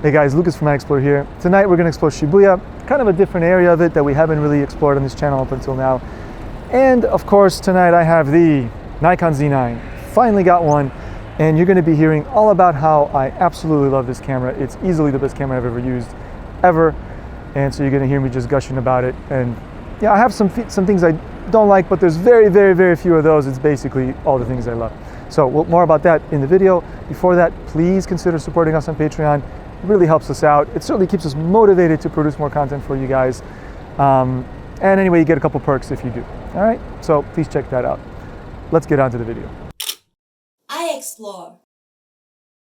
Hey guys, Lucas from iExplore here. Tonight we're going to explore Shibuya, kind of a different area of it that we haven't really explored on this channel up until now. And of course tonight I have the Nikon Z9. Finally got one, and you're going to be hearing all about how I absolutely love this camera. It's easily the best camera I've ever used, ever. And so you're going to hear me just gushing about it. And yeah, I have some things I don't like, but there's very few of those. It's basically all the things I love. So more about that in the video. Before that, please consider supporting us on Patreon. It really helps us out. It certainly keeps us motivated to produce more content for you guys. And anyway, you get a couple perks if you do. All right, so please check that out. Let's get on to the video. iExplore.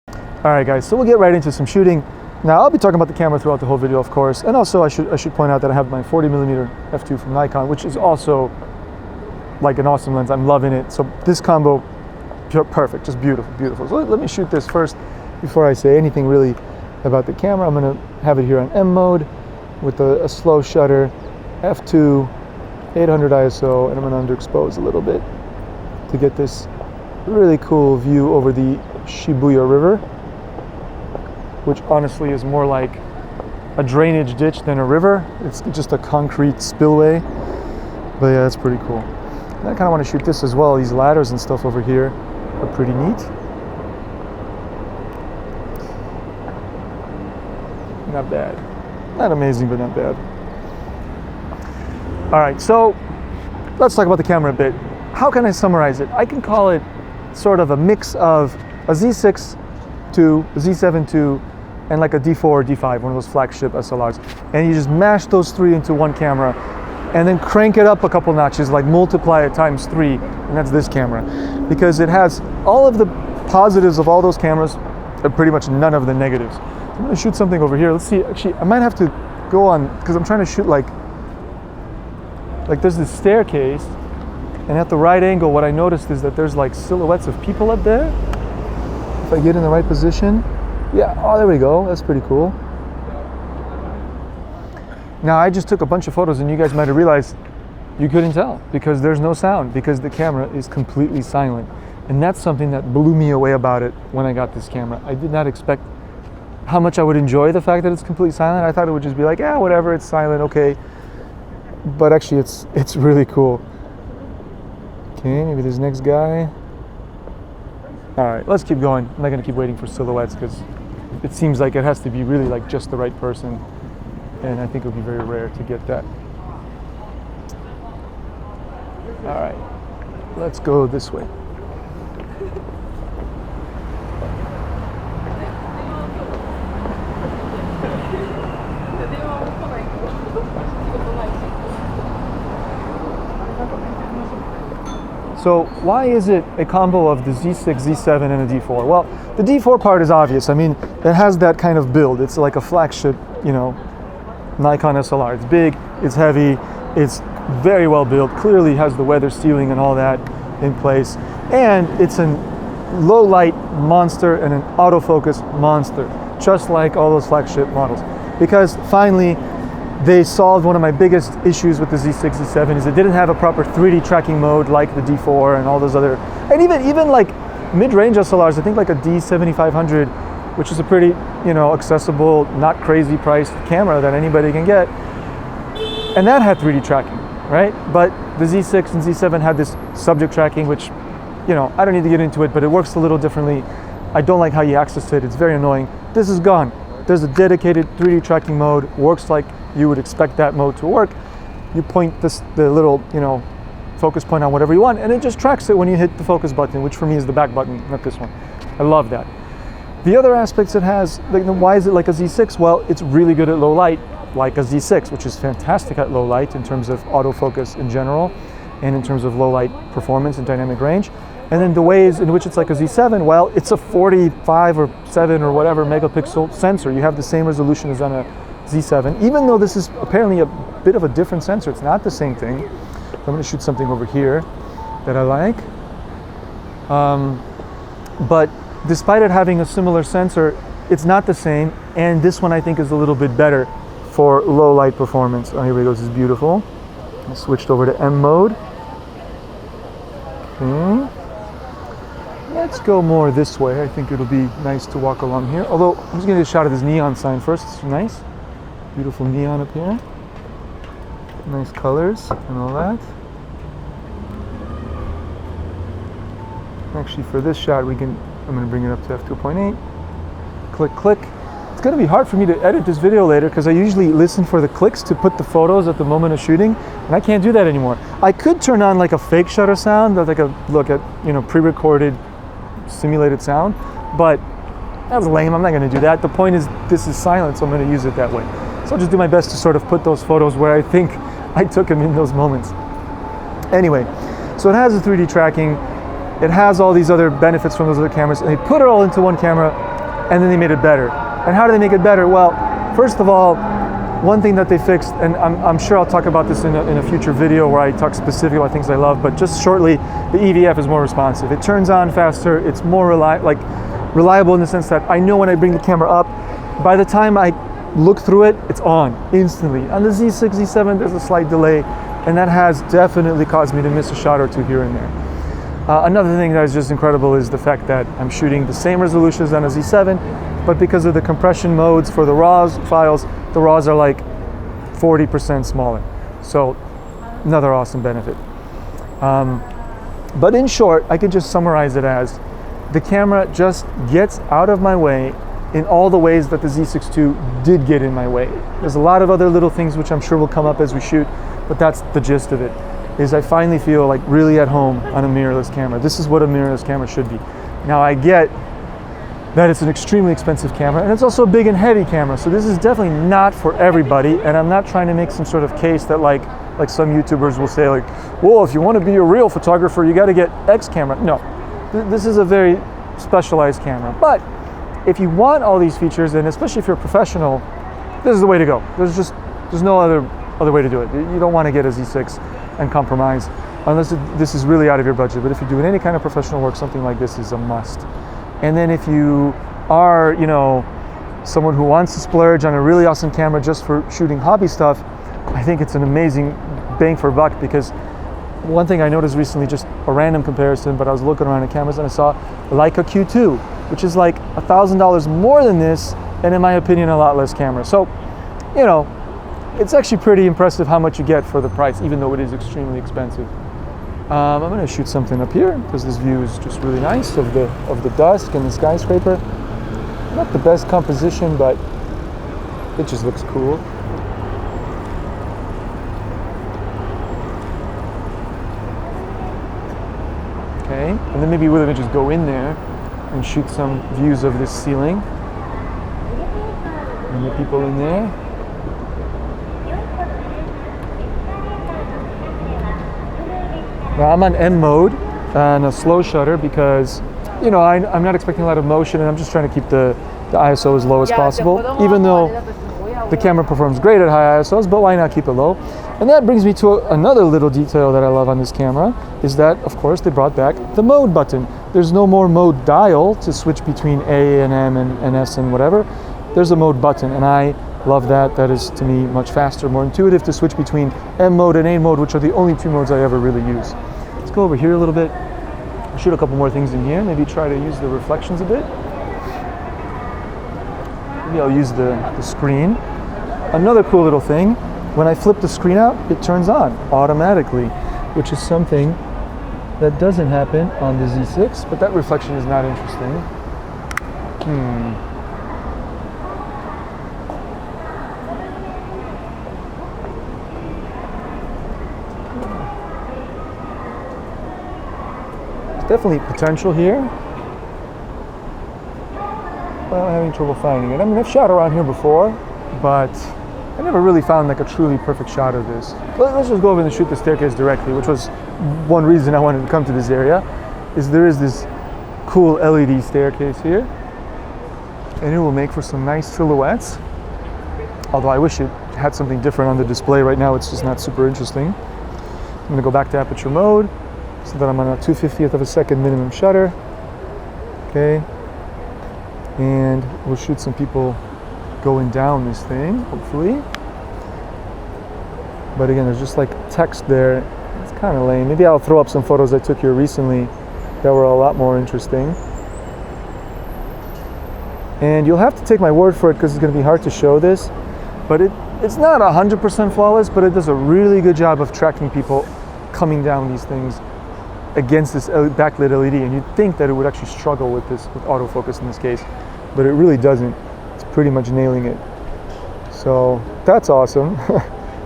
All right, guys, so we'll get right into some shooting. Now, I'll be talking about the camera throughout the whole video, of course. And also, I should point out that I have my 40mm f2 from Nikon, which is also like an awesome lens. I'm loving it. So this combo, perfect, just beautiful. So let me shoot this first before I say anything really about the camera. I'm gonna have it here on M mode with a slow shutter, f2, 800 ISO, and I'm gonna underexpose a little bit to get this really cool view over the Shibuya River, which honestly is more like a drainage ditch than a river. It's just a concrete spillway, but yeah, that's pretty cool. And I kind of want to shoot this as well. These ladders and stuff over here are pretty neat. Not bad. Not amazing, but not bad. All right, so let's talk about the camera a bit. How can I summarize it? I can call it sort of a mix of a Z6 II, a Z7 II, and like a D4 or D5, one of those flagship SLRs. And you just mash those three into one camera and then crank it up a couple notches, like multiply it times 3, and that's this camera. Because it has all of the positives of all those cameras and pretty much none of the negatives. I'm gonna shoot something over here. Let's see, actually, I might have to go on, because I'm trying to shoot like there's this staircase, and at the right angle, what I noticed is that there's like silhouettes of people up there. If I get in the right position, yeah, oh, there we go, that's pretty cool. Now, I just took a bunch of photos, and you guys might have realized you couldn't tell, because there's no sound, because the camera is completely silent. And that's something that blew me away about it when I got this camera. I did not expect how much I would enjoy the fact that it's completely silent. I thought it would just be like, yeah, whatever, it's silent, okay. But actually, it's really cool. Okay, maybe this next guy. All right, let's keep going. I'm not gonna keep waiting for silhouettes because it seems like it has to be really like just the right person. And I think it would be very rare to get that. All right, let's go this way. So why is it a combo of the Z6, Z7, and a D4? Well, the D4 part is obvious. I mean, it has that kind of build. It's like a flagship, you know, Nikon SLR. It's big, it's heavy, it's very well built, clearly has the weather sealing and all that in place. And it's a low light monster and an autofocus monster, just like all those flagship models. Because finally, they solved one of my biggest issues with the Z6, Z7 is it didn't have a proper 3D tracking mode like the D4 and all those other, and even like mid-range SLRs, I think like a D7500, which is a pretty, you know, accessible, not crazy priced camera that anybody can get. And that had 3D tracking, right? But the Z6 and Z7 had this subject tracking, which, you know, I don't need to get into it, but it works a little differently. I don't like how you access it. It's very annoying. This is gone. There's a dedicated 3D tracking mode, works like you would expect that mode to work. You point the little, you know, focus point on whatever you want, and it just tracks it when you hit the focus button, which for me is the back button, not this one. I love that. The other aspects it has, like, why is it like a Z6? Well, it's really good at low light, like a Z6, which is fantastic at low light in terms of autofocus in general, and in terms of low light performance and dynamic range. And then the ways in which it's like a Z7, well, it's a 45 or 7 or whatever megapixel sensor. You have the same resolution as on a Z7, even though this is apparently a bit of a different sensor. It's not the same thing. I'm going to shoot something over here that I like. But despite it having a similar sensor, it's not the same. And this one I think is a little bit better for low light performance. Oh, here we go. This is beautiful. I switched over to M mode. Okay. Let's go more this way. I think it'll be nice to walk along here. Although, I'm just gonna get a shot of this neon sign first. It's nice. Beautiful neon up here. Nice colors and all that. Actually, for this shot, I'm gonna bring it up to f2.8. Click, click. It's gonna be hard for me to edit this video later because I usually listen for the clicks to put the photos at the moment of shooting, and I can't do that anymore. I could turn on like a fake shutter sound, like a look at, you know, pre-recorded simulated sound, but that's lame. I'm not gonna do that. The point is, this is silent, so I'm gonna use it that way. So I'll just do my best to sort of put those photos where I think I took them in those moments. Anyway, so it has the 3D tracking. It has all these other benefits from those other cameras, and they put it all into one camera, and then they made it better. And how do they make it better? Well, first of all, one thing that they fixed, and I'm sure I'll talk about this in a future video where I talk specifically about things I love, but just shortly, the EVF is more responsive. It turns on faster. It's more reliable in the sense that I know when I bring the camera up, by the time I look through it, it's on instantly. On the Z6, Z7, there's a slight delay, and that has definitely caused me to miss a shot or two here and there. Another thing that is just incredible is the fact that I'm shooting the same resolution as on a Z7, but because of the compression modes for the RAWs files, the RAWs are like 40% smaller. So another awesome benefit. But in short, I could just summarize it as the camera just gets out of my way in all the ways that the Z6 II did get in my way. There's a lot of other little things which I'm sure will come up as we shoot, but that's the gist of it, is I finally feel like really at home on a mirrorless camera. This is what a mirrorless camera should be. Now I get that it's an extremely expensive camera, and it's also a big and heavy camera, so this is definitely not for everybody, and I'm not trying to make some sort of case that like some YouTubers will say like, well, if you want to be a real photographer, you got to get X camera. No, this is a very specialized camera, but if you want all these features, and especially if you're a professional, this is the way to go. There's no other way to do it. You don't want to get a Z6 and compromise unless this is really out of your budget. But if you're doing any kind of professional work, something like this is a must. And then if you are, you know, someone who wants to splurge on a really awesome camera just for shooting hobby stuff, I think it's an amazing bang for buck, because one thing I noticed recently, just a random comparison, but I was looking around at cameras and I saw Leica Q2, which is like $1,000 more than this, and in my opinion, a lot less camera. So, you know, it's actually pretty impressive how much you get for the price, even though it is extremely expensive. I'm going to shoot something up here because this view is just really nice of the dusk and the skyscraper. Not the best composition, but it just looks cool. Okay, and then maybe we're going to just go in there and shoot some views of this ceiling and the people in there. Now I'm on M mode and a slow shutter because, you know, I'm not expecting a lot of motion, and I'm just trying to keep the ISO as low as possible, even though the camera performs great at high ISOs, but why not keep it low? And that brings me to another little detail that I love on this camera, is that, of course, they brought back the mode button. There's no more mode dial to switch between A and M and S and whatever. There's a mode button, and I love that. That is, to me, much faster, more intuitive to switch between M mode and A mode, which are the only two modes I ever really use. Let's go over here a little bit. I'll shoot a couple more things in here. Maybe try to use the reflections a bit. Maybe I'll use the screen. Another cool little thing, when I flip the screen out, it turns on automatically, which is something that doesn't happen on the Z6, but that reflection is not interesting. Definitely potential here, but I'm having trouble finding it. I mean, I've shot around here before, but I never really found like a truly perfect shot of this. Let's just go over and shoot the staircase directly, which was one reason I wanted to come to this area, is there is this cool LED staircase here, and it will make for some nice silhouettes. Although I wish it had something different on the display. Right now it's just not super interesting. I'm gonna go back to aperture mode, so that I'm on a 2/50th of a second minimum shutter. Okay, and we'll shoot some people going down this thing, hopefully. But again, there's just like text there. It's kind of lame. Maybe I'll throw up some photos I took here recently that were a lot more interesting. And you'll have to take my word for it because it's going to be hard to show this, but it's not 100% flawless, but it does a really good job of tracking people coming down these things against this backlit LED, and you'd think that it would actually struggle with autofocus in this case, but it really doesn't. It's pretty much nailing it. So that's awesome.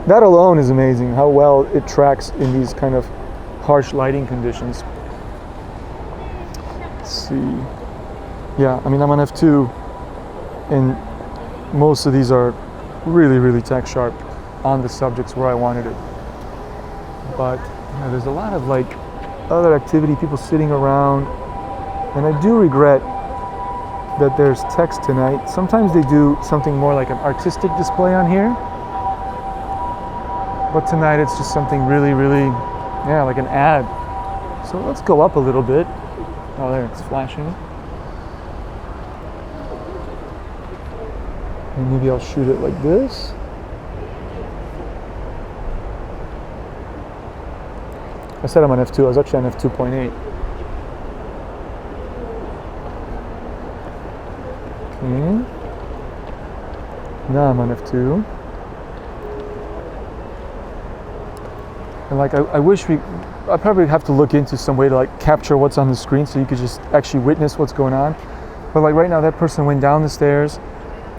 That alone is amazing, how well it tracks in these kind of harsh lighting conditions. Let's see. Yeah, I mean, I'm on f2, and most of these are really, really tech sharp on the subjects where I wanted it. But there's a lot of like other activity, people sitting around, and I do regret that there's text tonight. Sometimes they do something more like an artistic display on here, but tonight it's just something really, really, yeah, like an ad. So let's go up a little bit. Oh, there, it's flashing. And maybe I'll shoot it like this. I said I'm on f2, I was actually on f2.8. Okay. Now I'm on f2. And like I wish I probably have to look into some way to like capture what's on the screen so you could just actually witness what's going on. But like right now that person went down the stairs.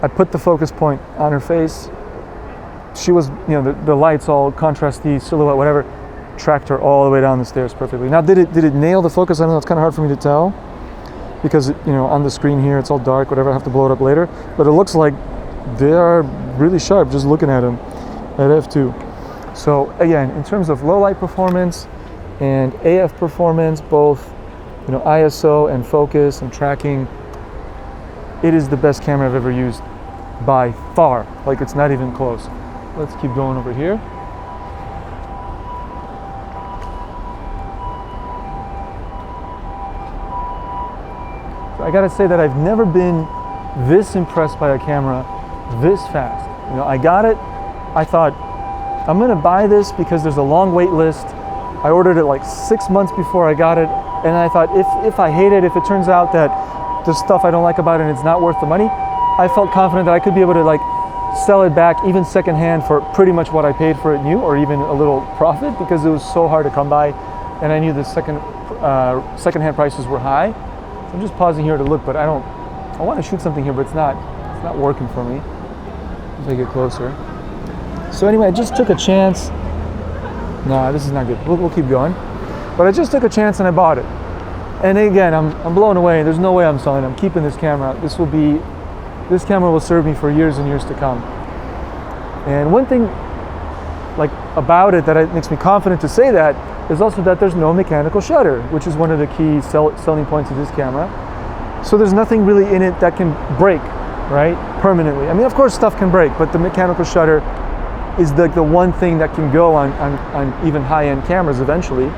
I put the focus point on her face. She was, you know, the lights all contrasty, silhouette, whatever, tracked her all the way down the stairs perfectly. Now, did it nail the focus? I don't know, it's kind of hard for me to tell because, you know, on the screen here, it's all dark, whatever, I have to blow it up later. But it looks like they are really sharp just looking at them at f2. So again, in terms of low light performance and AF performance, both, you know, ISO and focus and tracking, it is the best camera I've ever used by far. Like, it's not even close. Let's keep going over here. So I gotta say that I've never been this impressed by a camera this fast. You know, I got it, I thought, I'm gonna buy this because there's a long wait list. I ordered it like 6 months before I got it, and I thought if I hate it, if it turns out that there's stuff I don't like about it and it's not worth the money, I felt confident that I could be able to like sell it back even secondhand for pretty much what I paid for it new, or even a little profit, because it was so hard to come by, and I knew the secondhand prices were high. So I'm just pausing here to look, but I want to shoot something here, but it's not working for me. As I get closer. So anyway, I just took a chance. No, this is not good. We'll keep going. But I just took a chance and I bought it. And again, I'm blown away. There's no way I'm selling it. I'm keeping this camera. This camera will serve me for years and years to come. And one thing like about it that makes me confident to say that is also that there's no mechanical shutter, which is one of the key selling points of this camera. So there's nothing really in it that can break, right, permanently. I mean, of course stuff can break, but the mechanical shutter is the one thing that can go on even high-end cameras eventually.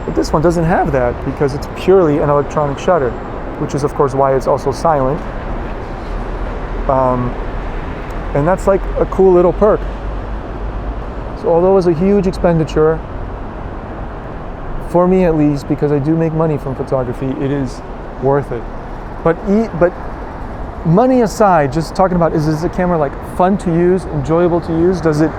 But this one doesn't have that because it's purely an electronic shutter, which is of course why it's also silent. And that's like a cool little perk. So although it was a huge expenditure, for me at least, because I do make money from photography, it is worth it. But money aside, just talking about, is this a camera like fun to use, enjoyable to use? Does it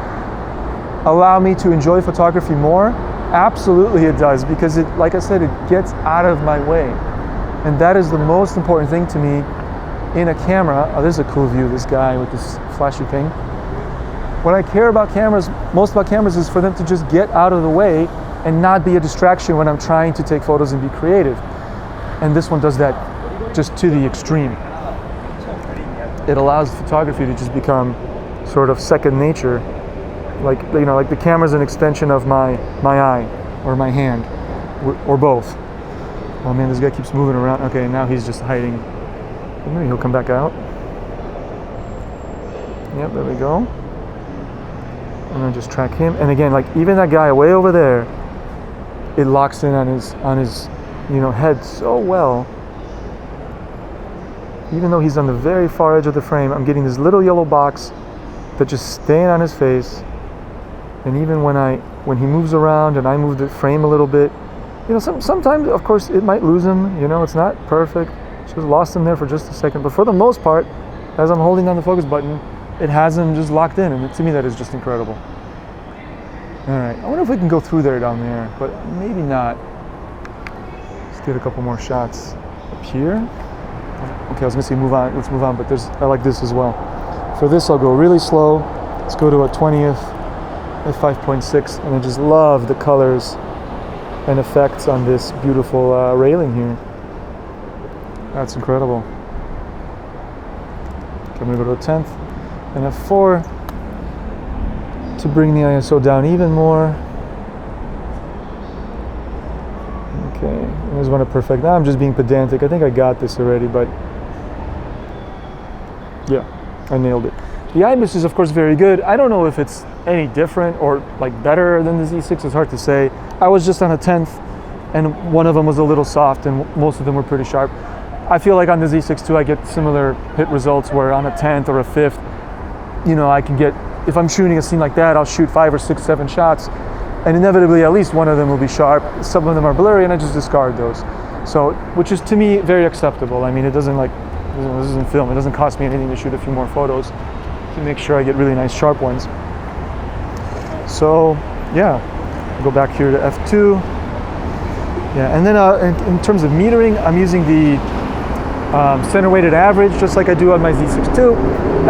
allow me to enjoy photography more? Absolutely it does, because it, like I said, it gets out of my way. And that is the most important thing to me in a camera. Oh, there's a cool view, this guy with this flashy thing. What I care about cameras, most about cameras, is for them to just get out of the way and not be a distraction when I'm trying to take photos and be creative. And this one does that just to the extreme. It allows photography to just become sort of second nature. Like, you know, like the camera's an extension of my eye or my hand, or both. Oh man, this guy keeps moving around. Okay, now he's just hiding. Maybe he'll come back out. Yep, there we go. And then just track him. And again, like even that guy way over there, it locks in on his you know, head so well. Even though he's on the very far edge of the frame, I'm getting this little yellow box that just staying on his face. And even when he moves around and I move the frame a little bit, you know, sometimes of course it might lose him. You know, it's not perfect. Just lost them there for just a second, but for the most part, as I'm holding down the focus button, it has them just locked in, and to me that is just incredible. All right, I wonder if we can go through there down there, but maybe not. Let's get a couple more shots up here. Okay, I was gonna say move on, let's move on, but I like this as well. For this, I'll go really slow. Let's go to a 20th at 5.6, and I just love the colors and effects on this beautiful railing here. That's incredible. Okay, I'm gonna go to a 10th and a 4 to bring the ISO down even more. Okay, I just want to perfect. Now I'm just being pedantic. I think I got this already, but yeah, I nailed it. The IMUS is of course very good. I don't know if it's any different or like better than the Z6. It's hard to say. I was just on a 10th, and one of them was a little soft, and most of them were pretty sharp. I feel like on the Z6 too, I get similar hit results where on a 10th or a 5th, you know, I can get, if I'm shooting a scene like that, I'll shoot 5 or 6, 7 shots, and inevitably at least one of them will be sharp. Some of them are blurry, and I just discard those. So, which is to me very acceptable. I mean, it doesn't like, this isn't film. It doesn't cost me anything to shoot a few more photos to make sure I get really nice sharp ones. So, yeah, I'll go back here to f2. Yeah, and then in terms of metering, I'm using the center weighted average, just like I do on my Z6 II,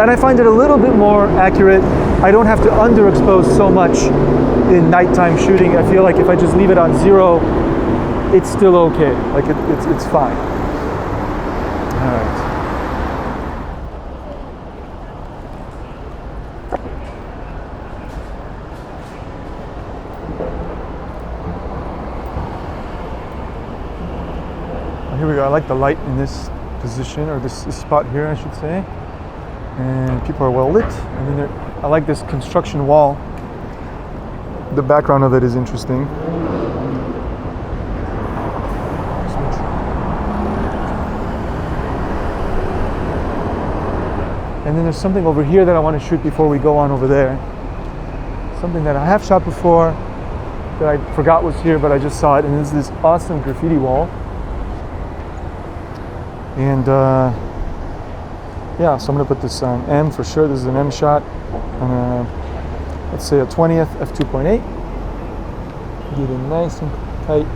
and I find it a little bit more accurate. I don't have to underexpose so much in nighttime shooting. I feel like if I just leave it on 0, it's still okay. Like it's fine. All right. Here we go. I like the light in this position, or this spot here, I should say. And people are well lit. And then I like this construction wall. The background of it is interesting. And then there's something over here that I want to shoot before we go on over there. Something that I have shot before that I forgot was here, but I just saw it, and it's this awesome graffiti wall. And yeah, so I'm going to put this on M for sure. This is an M shot on let's say a 20th f2.8. Get it nice and tight.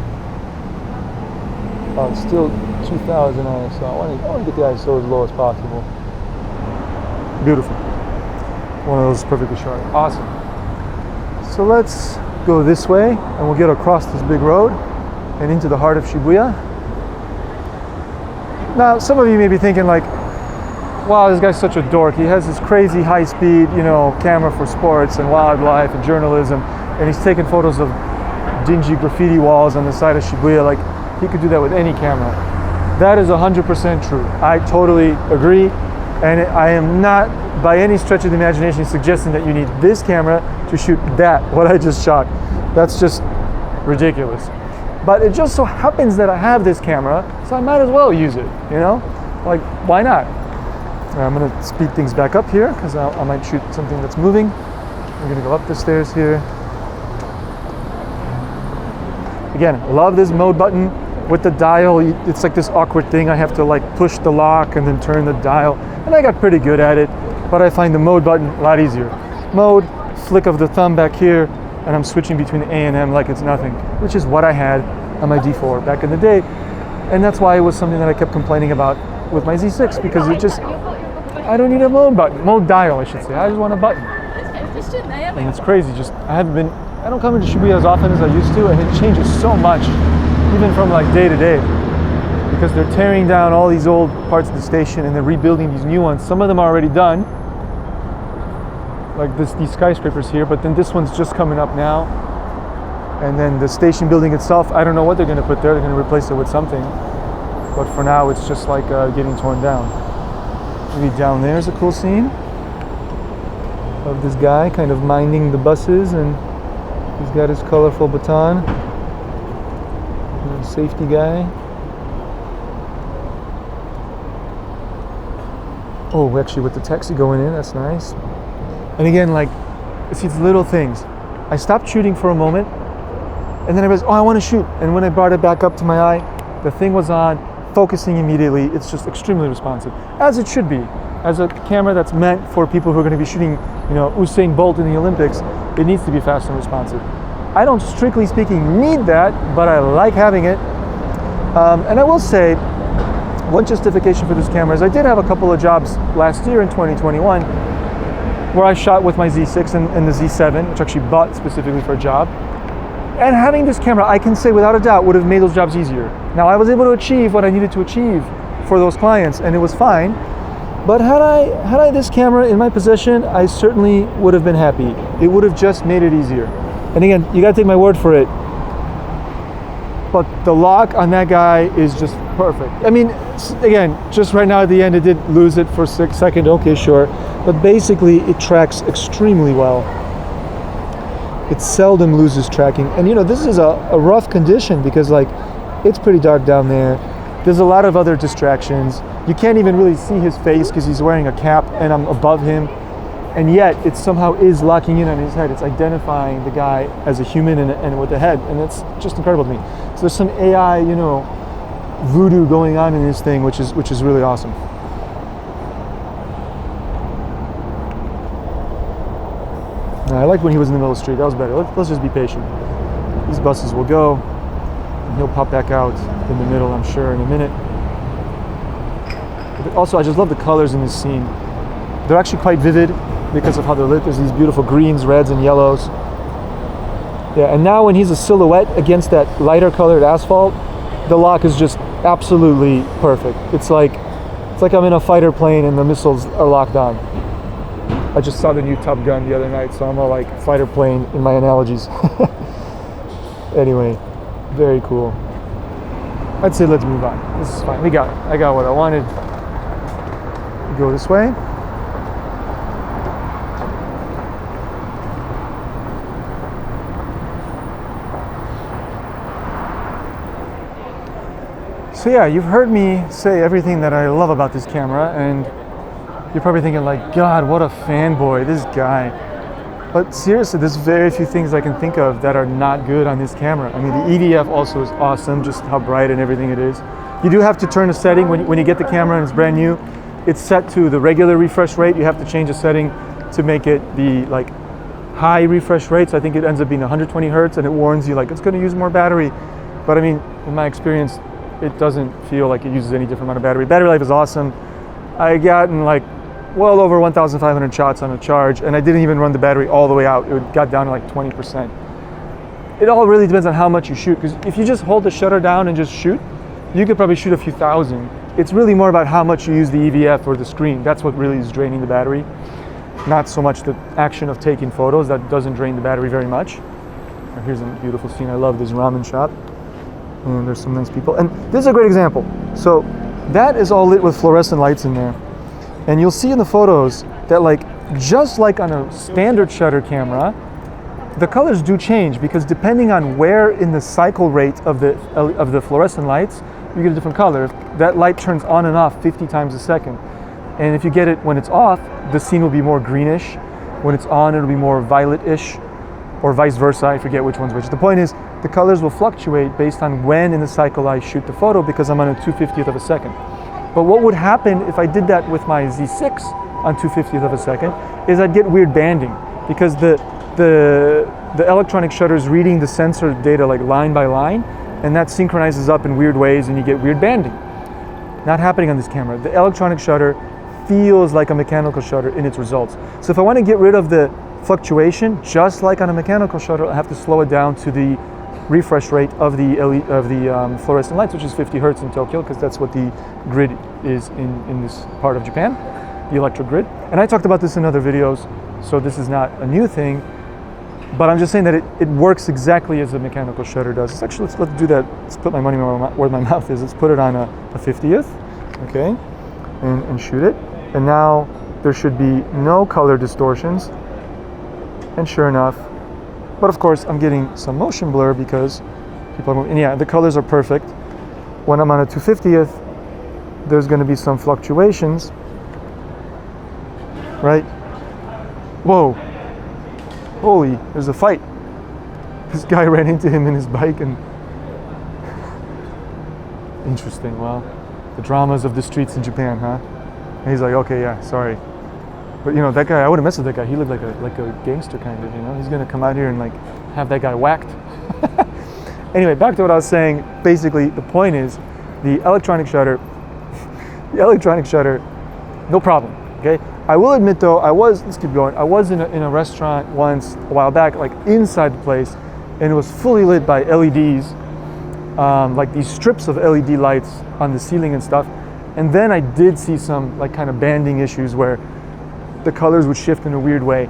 Oh, it's still 2000 ISO. I want to get the ISO as low as possible. Beautiful. One of those perfectly sharp. Awesome. So let's go this way, and we'll get across this big road and into the heart of Shibuya. Now, some of you may be thinking like, wow, this guy's such a dork. He has this crazy high-speed, you know, camera for sports and wildlife and journalism, and he's taking photos of dingy graffiti walls on the side of Shibuya. Like, he could do that with any camera. That is 100% true. I totally agree, and I am not by any stretch of the imagination suggesting that you need this camera to shoot that, what I just shot. That's just ridiculous. But it just so happens that I have this camera, so I might as well use it, you know? Like, why not? I'm gonna speed things back up here, because I might shoot something that's moving. We're gonna go up the stairs here. Again, love this mode button with the dial. It's like this awkward thing. I have to like push the lock and then turn the dial, and I got pretty good at it, but I find the mode button a lot easier. Mode, flick of the thumb back here, and I'm switching between A and M like it's nothing, which is what I had on my D4 back in the day. And that's why it was something that I kept complaining about with my Z6, because it just, I don't need a mode button, mode dial I should say. I just want a button. And it's crazy, just I don't come into Shibuya as often as I used to, and it changes so much, even from like day to day, because they're tearing down all these old parts of the station and they're rebuilding these new ones. Some of them are already done, like these skyscrapers here, but then this one's just coming up now. And then the station building itself, I don't know what they're going to put there. They're going to replace it with something, but for now it's just like getting torn down. Maybe down there's a cool scene of this guy kind of minding the buses, and he's got his colorful baton. Safety guy. Oh, actually with the taxi going in, that's nice. And again, like, it's these little things. I stopped shooting for a moment, and then I realized, oh, I want to shoot. And when I brought it back up to my eye, the thing was on focusing immediately. It's just extremely responsive, as it should be. As a camera that's meant for people who are going to be shooting, you know, Usain Bolt in the Olympics, it needs to be fast and responsive. I don't, strictly speaking, need that, but I like having it. And I will say, one justification for this camera is I did have a couple of jobs last year in 2021 where I shot with my Z6 and the Z7, which I actually bought specifically for a job. And having this camera, I can say without a doubt, would have made those jobs easier. Now, I was able to achieve what I needed to achieve for those clients, and it was fine. But had I this camera in my possession, I certainly would have been happy. It would have just made it easier. And again, you gotta take my word for it, but the lock on that guy is just perfect. I mean, again, just right now at the end, it did lose it for a second, okay, sure. But basically, it tracks extremely well. It seldom loses tracking. And you know, this is a rough condition because like, it's pretty dark down there. There's a lot of other distractions. You can't even really see his face because he's wearing a cap and I'm above him. And yet it somehow is locking in on his head. It's identifying the guy as a human and with a head. And it's just incredible to me. So there's some AI, you know, voodoo going on in this thing, which is really awesome. I liked when he was in the middle of the street. That was better. Let's just be patient. These buses will go, and he'll pop back out in the middle, I'm sure, in a minute. But also, I just love the colors in this scene. They're actually quite vivid because of how they're lit. There's these beautiful greens, reds, and yellows. Yeah, and now when he's a silhouette against that lighter colored asphalt, the lock is just absolutely perfect. It's like I'm in a fighter plane and the missiles are locked on. I just saw the new Top Gun the other night, so I'm all like fighter plane in my analogies. Anyway, very cool. I'd say let's move on. This is fine. We got it. I got what I wanted. Go this way. So yeah, you've heard me say everything that I love about this camera, and you're probably thinking like, God, what a fanboy, this guy. But seriously, there's very few things I can think of that are not good on this camera. I mean, the EVF also is awesome, just how bright and everything it is. You do have to turn a setting when you get the camera and it's brand new. It's set to the regular refresh rate. You have to change a setting to make it the like high refresh rate. So I think it ends up being 120 hertz, and it warns you like it's going to use more battery. But I mean, in my experience, it doesn't feel like it uses any different amount of battery. Battery life is awesome. I gotten like well over 1,500 shots on a charge, and I didn't even run the battery all the way out. It got down to like 20%. It all really depends on how much you shoot, because if you just hold the shutter down and just shoot, you could probably shoot a few thousand. It's really more about how much you use the EVF or the screen. That's what really is draining the battery. Not so much the action of taking photos. That doesn't drain the battery very much. Here's a beautiful scene. I love this ramen shop. And there's some nice people. And this is a great example. So that is all lit with fluorescent lights in there. And you'll see in the photos that like, just like on a standard shutter camera, the colors do change because depending on where in the cycle rate of the fluorescent lights, you get a different color. That light turns on and off 50 times a second. And if you get it when it's off, the scene will be more greenish. When it's on, it'll be more violet-ish, or vice versa, I forget which one's which. The point is, the colors will fluctuate based on when in the cycle I shoot the photo because I'm on a 2/50th of a second. But what would happen if I did that with my Z6 on 2/50th of a second is I'd get weird banding because the electronic shutter is reading the sensor data like line by line, and that synchronizes up in weird ways and you get weird banding. Not happening on this camera. The electronic shutter feels like a mechanical shutter in its results. So if I want to get rid of the fluctuation, just like on a mechanical shutter, I have to slow it down to the refresh rate of the fluorescent lights, which is 50 hertz in Tokyo, because that's what the grid is in this part of Japan, the electric grid. And I talked about this in other videos, so this is not a new thing, but I'm just saying that it works exactly as a mechanical shutter does. It's actually, let's do that. Let's put my money where my mouth is. Let's put it on a 50th, okay, and shoot it. And now there should be no color distortions. And sure enough, but of course I'm getting some motion blur because people are moving. And yeah, the colors are perfect. When I'm on a 2/50th, there's going to be some fluctuations, right? Whoa, holy, there's a fight. This guy ran into him in his bike and interesting, well. The dramas of the streets in Japan, huh? And he's like, okay, yeah, sorry. But you know, that guy, I wouldn't mess with that guy. He looked like a gangster kind of, you know? He's gonna come out here and like have that guy whacked. Anyway, back to what I was saying. Basically, the point is, the electronic shutter, no problem, okay? I will admit though, let's keep going. I was in a restaurant once, a while back, like inside the place, and it was fully lit by LEDs, like these strips of LED lights on the ceiling and stuff. And then I did see some like kind of banding issues where the colors would shift in a weird way.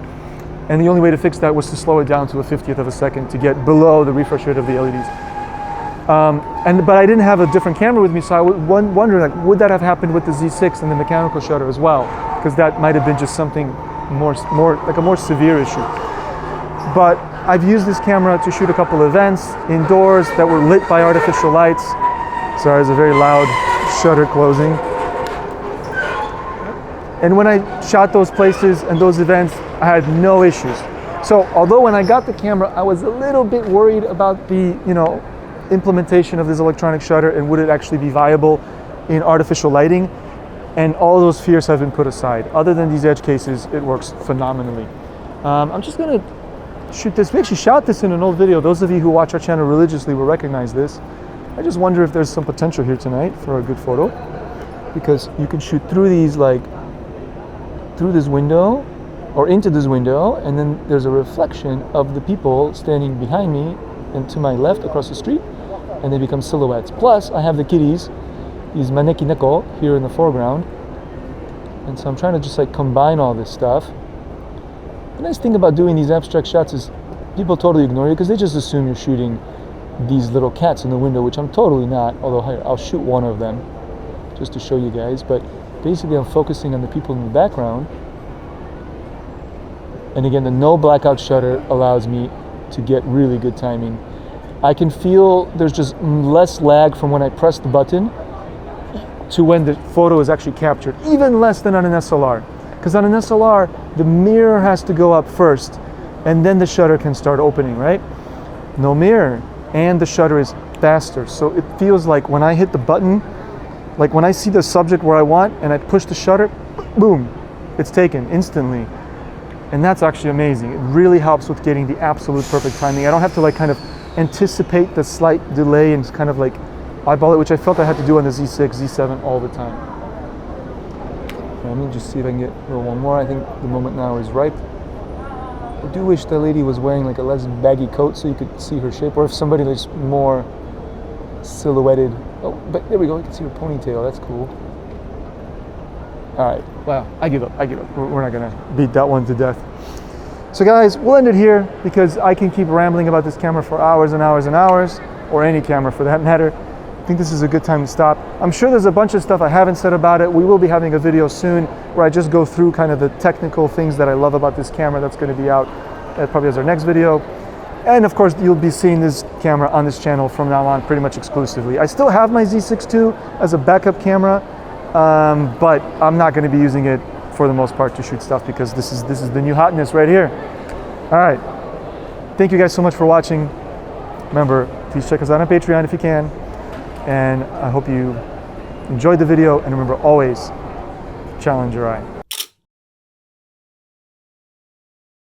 And the only way to fix that was to slow it down to a 50th of a second to get below the refresh rate of the LEDs. But I didn't have a different camera with me, so I was wondering, like, would that have happened with the Z6 and the mechanical shutter as well? Because that might have been just something more like a more severe issue. But I've used this camera to shoot a couple of events indoors that were lit by artificial lights. Sorry, there's a very loud shutter closing. And when I shot those places and those events, I had no issues. So although when I got the camera, I was a little bit worried about the, you know, implementation of this electronic shutter and would it actually be viable in artificial lighting, and all those fears have been put aside. Other than these edge cases, it works phenomenally. I'm just gonna shoot this. We actually shot this in an old video. Those of you who watch our channel religiously will recognize this. I just wonder if there's some potential here tonight for a good photo, because you can shoot through these, like through this window or into this window, and then there's a reflection of the people standing behind me and to my left across the street, and they become silhouettes. Plus, I have the kitties, these maneki neko here in the foreground, and so I'm trying to just like combine all this stuff. The nice thing about doing these abstract shots is people totally ignore you because they just assume you're shooting these little cats in the window, which I'm totally not, although here, I'll shoot one of them just to show you guys. But basically I'm focusing on the people in the background. And again, the no blackout shutter allows me to get really good timing. I can feel there's just less lag from when I press the button to when the photo is actually captured, even less than on an SLR. Because on an SLR, the mirror has to go up first, and then the shutter can start opening, right? No mirror, and the shutter is faster. So it feels like when I hit the button, like when I see the subject where I want, and I push the shutter, boom, it's taken instantly. And that's actually amazing. It really helps with getting the absolute perfect timing. I don't have to like kind of anticipate the slight delay and kind of like eyeball it, which I felt I had to do on the Z6, Z7 all the time. Let me just see if I can get a little one more. I think the moment now is ripe. I do wish the lady was wearing like a less baggy coat so you could see her shape, or if somebody was more silhouetted. Oh, but there we go, you can see her ponytail, that's cool. All right, wow, I give up. We're not gonna beat that one to death. So guys, we'll end it here because I can keep rambling about this camera for hours and hours and hours, or any camera for that matter. I think this is a good time to stop. I'm sure there's a bunch of stuff I haven't said about it. We will be having a video soon where I just go through kind of the technical things that I love about this camera. That's gonna be out probably as our next video. And of course, you'll be seeing this camera on this channel from now on pretty much exclusively. I still have my Z6 II as a backup camera, but I'm not gonna be using it for the most part to shoot stuff because this is the new hotness right here. All right, thank you guys so much for watching. Remember, please check us out on Patreon if you can. And I hope you enjoyed the video, and remember, always challenge your eye.